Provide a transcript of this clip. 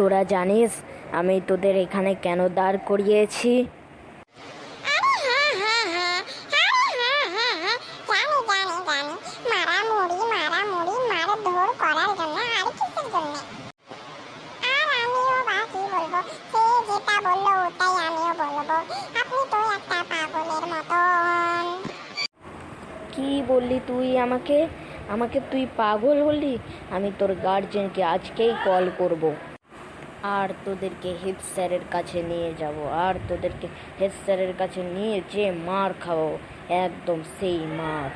তোরা জানিস আমি তোদের এখানে কেন দাঁড় করিয়েছি? আরে হ্যাঁ হ্যাঁ হ্যাঁ, আরে হ্যাঁ হ্যাঁ হ্যাঁ, জানি মারামারি মারধর করার জন্য, আর কিসের জন্য? আর আমিও বা কি বলবো, সে যেটা বললো ওটাই আমিও বলবো। আপনি তো একটা পাগলের মতন। কি বললি তুই আমাকে? আমাকে তুই পাগল বললি? আমি তোর গার্জেনকে আজকেই কল করব, আর তোদেরকে হেড স্যারের কাছে নিয়ে যাব, আর তোদেরকে হেড স্যারের কাছে নিয়ে যে মার খাবো, একদম সেই মার।